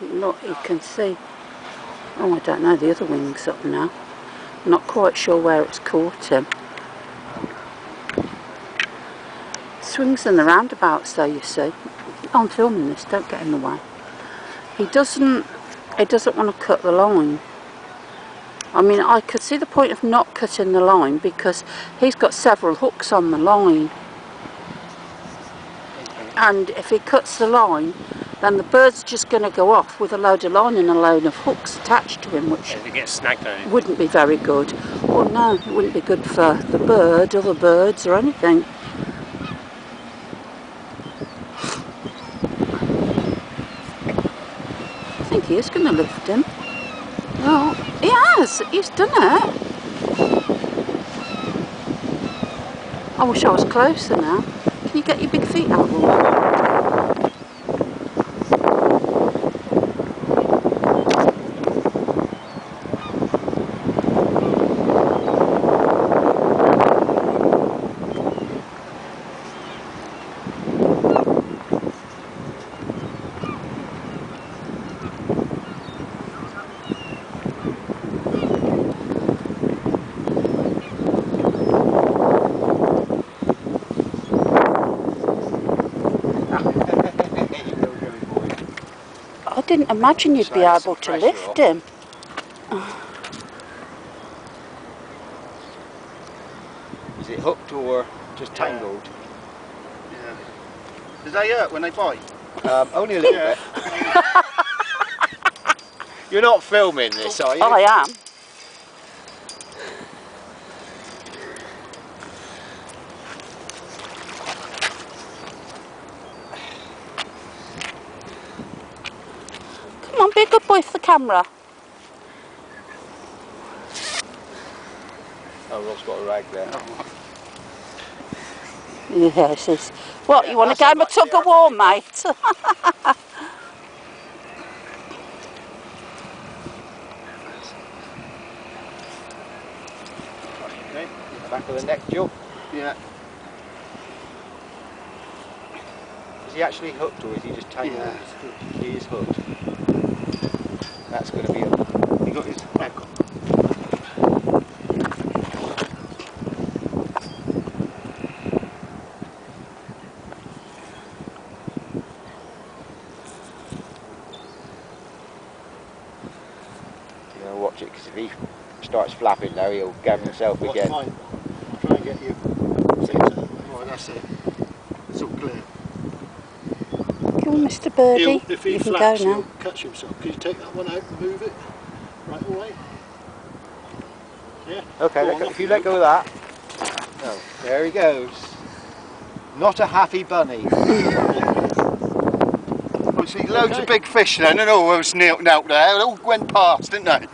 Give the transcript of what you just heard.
Look, you can see. Oh, I don't know, the other wing's up now. Not quite sure where it's caught him. Swings in the roundabouts though, you see. I'm filming this, don't get in the way. He doesn't want to cut the line. I mean, I could see the point of not cutting the line because he's got several hooks on the line. And if he cuts the line, then the bird's just going to go off with a load of line and a load of hooks attached to him, which wouldn't be very good. Well, no, it wouldn't be good for the bird, other birds or anything. I think he is going to lift him. Oh, he has! He's done it! I wish I was closer now. Can you get your big feet out, Lord? I didn't imagine you'd be able to lift him. Is it hooked or just tangled? Yeah. Does they hurt when they bite? Only a little bit. You're not filming this, are you? I am. Come on, be a good boy for the camera. Oh, Rob's got a rag there. Yes, it's... What, you want a game of tug of war, mate? Okay. Back of the neck, Jill. Yeah. Is he actually hooked or is he just tangled? Yeah. He is hooked. That's going to be a... He got his neck on. You know, watch it, because if he starts flapping now, he'll gather himself again. Fine. I'll try and get you. Right, that's it. It's all clear. Come on, Mr. Birdie. If he you can flaps, go now. he'll catch himself. Can you take that one out and move it right away? Yeah. Okay, if you let go of that. No, there he goes. Not a happy bunny. I see loads of big fish then, and all was knelt there. They all went past, didn't they?